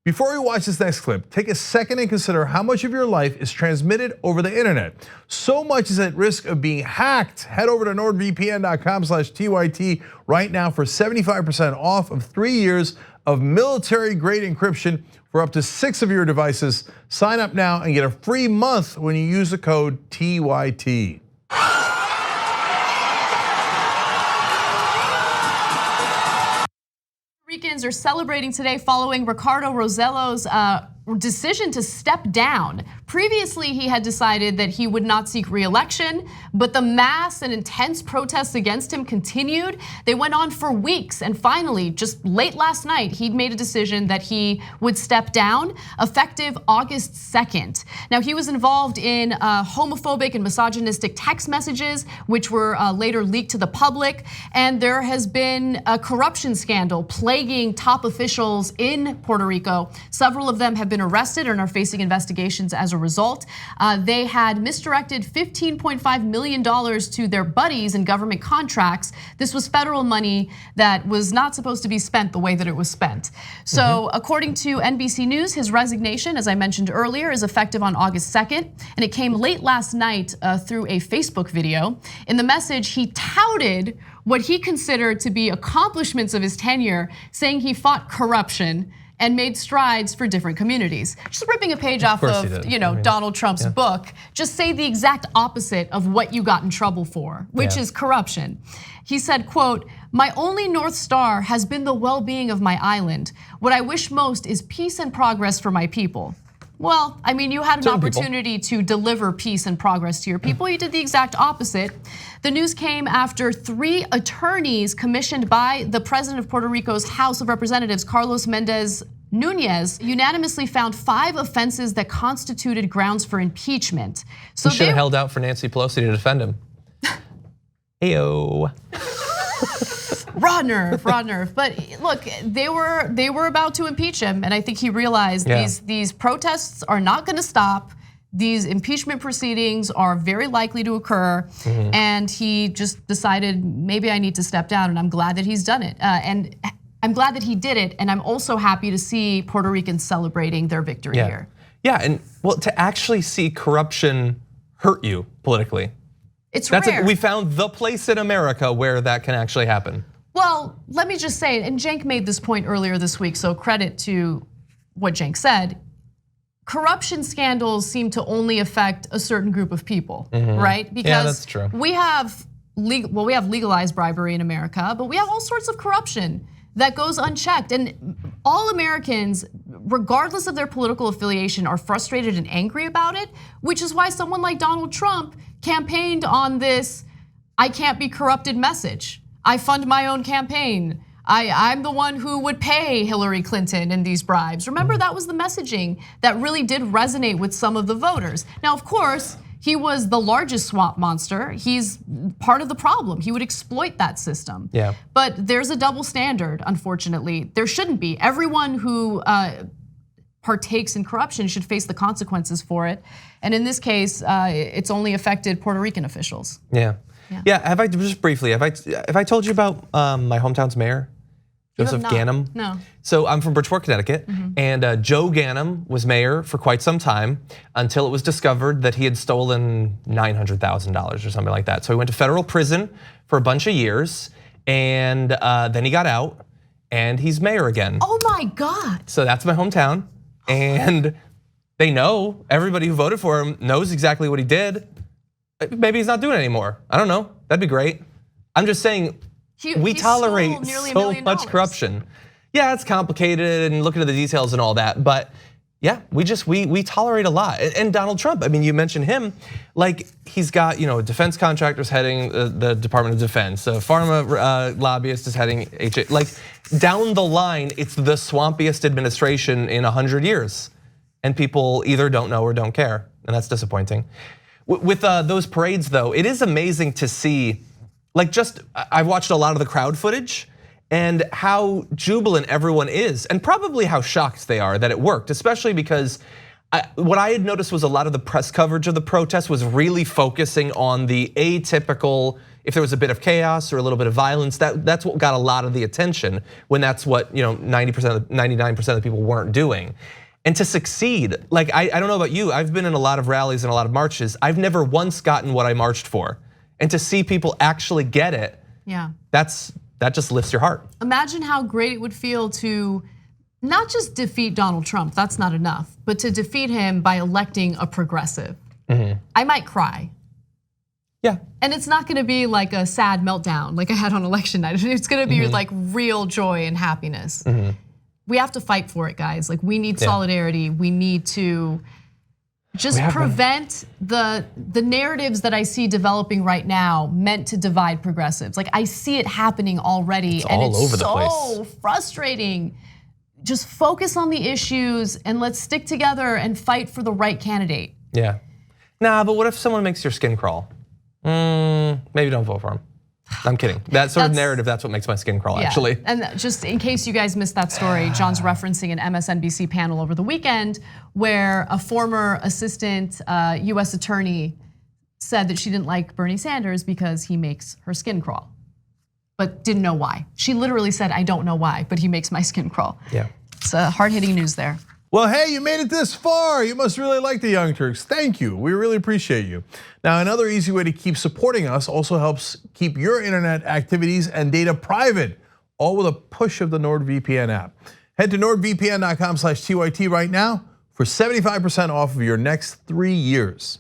Before we watch this next clip, take a second and consider how much of your life is transmitted over the internet. So much is at risk of being hacked. Head over to nordvpn.com/TYT right now for 75% off of 3 years of military-grade encryption for up to 6 of your devices. Sign up now and get a free month when you use the code TYT. Ricans are celebrating today following Ricardo Rosello's decision to step down. Previously, he had decided that he would not seek re-election, but the mass and intense protests against him continued. They went on for weeks, and finally, just late last night, he'd made a decision that he would step down, effective August 2nd. Now, he was involved in homophobic and misogynistic text messages, which were later leaked to the public, and there has been a corruption scandal plaguing top officials in Puerto Rico. Several of them have been arrested and are facing investigations as a result. They had misdirected $15.5 million to their buddies in government contracts. This was federal money that was not supposed to be spent the way that it was spent. So according to NBC News, his resignation, as I mentioned earlier, is effective on August 2nd. And it came late last night through a Facebook video. In the message, he touted what he considered to be accomplishments of his tenure, saying he fought corruption and made strides for different communities. Just ripping a page off of Donald Trump's book. Just say the exact opposite of what you got in trouble for, which is corruption. He said, quote, "My only North Star has been the well-being of my island. What I wish most is peace and progress for my people." Well, I mean, you had an opportunity to deliver peace and progress to your people. You did the exact opposite. The news came after 3 attorneys commissioned by the president of Puerto Rico's House of Representatives, Carlos Mendez Nunez, unanimously found 5 offenses that constituted grounds for impeachment. So he should have held out for Nancy Pelosi to defend him. Heyo. Raw nerve. But look, they were about to impeach him, and I think he realized these protests are not going to stop. These impeachment proceedings are very likely to occur, and he just decided maybe I need to step down, and I'm glad that he's done it. And I'm glad that he did it, and I'm also happy to see Puerto Ricans celebrating their victory here. Yeah, and well, to actually see corruption hurt you politically. It's rare. We found the place in America where that can actually happen. Well, let me just say, and Cenk made this point earlier this week, so credit to what Cenk said. Corruption scandals seem to only affect a certain group of people, right? Because that's true. we have legalized bribery in America, but we have all sorts of corruption that goes unchecked. And all Americans, regardless of their political affiliation, are frustrated and angry about it, which is why someone like Donald Trump campaigned on this "I can't be corrupted" message. I fund my own campaign. I'm the one who would pay Hillary Clinton in these bribes. Remember, that was the messaging that really did resonate with some of the voters. Now, of course, he was the largest swamp monster. He's part of the problem. He would exploit that system. Yeah. But there's a double standard, unfortunately. There shouldn't be. Everyone who partakes in corruption should face the consequences for it. And in this case, it's only affected Puerto Rican officials. Yeah. Have I just briefly? Have I told you about my hometown's mayor, Joseph Ganim? No. So I'm from Bridgeport, Connecticut, and Joe Ganim was mayor for quite some time until it was discovered that he had stolen $900,000 or something like that. So he went to federal prison for a bunch of years, and then he got out, and he's mayor again. Oh my God. So that's my hometown, and they know, everybody who voted for him knows exactly what he did. Maybe he's not doing it anymore. I don't know. That'd be great. I'm just saying, we tolerate so much corruption. Yeah, it's complicated and looking at the details and all that, but yeah, we tolerate a lot. And Donald Trump, I mean, you mentioned him, like he's got defense contractors heading the Department of Defense, a pharma lobbyist is heading HA. Like down the line, it's the swampiest administration in 100 years, and people either don't know or don't care, and that's disappointing. With those parades though, it is amazing to see, I've watched a lot of the crowd footage and how jubilant everyone is, and probably how shocked they are that it worked, especially because what I had noticed was a lot of the press coverage of the protest was really focusing on the atypical if there was a bit of chaos or a little bit of violence, that's what got a lot of the attention, when that's what 90%, 99% of the people weren't doing. And to succeed, like I don't know about you, I've been in a lot of rallies and a lot of marches. I've never once gotten what I marched for. And to see people actually get it, that just lifts your heart. Imagine how great it would feel to not just defeat Donald Trump, that's not enough, but to defeat him by electing a progressive. I might cry. Yeah. And it's not gonna be like a sad meltdown like I had on election night. It's gonna be like real joy and happiness. We have to fight for it, guys. Like we need solidarity. We need to just prevent the narratives that I see developing right now meant to divide progressives. Like I see it happening already, it's all over the place. So frustrating. Just focus on the issues and let's stick together and fight for the right candidate. Yeah. Nah, but what if someone makes your skin crawl? Maybe don't vote for him. I'm kidding. That sort of narrative, that's what makes my skin crawl, actually. And just in case you guys missed that story, John's referencing an MSNBC panel over the weekend where a former assistant US attorney said that she didn't like Bernie Sanders because he makes her skin crawl, but didn't know why. She literally said, I don't know why, but he makes my skin crawl. Yeah. It's hard-hitting news there. Well, hey, you made it this far. You must really like the Young Turks. Thank you, we really appreciate you. Now, another easy way to keep supporting us also helps keep your internet activities and data private, all with a push of the NordVPN app. Head to nordvpn.com/TYT right now for 75% off of your next 3 years.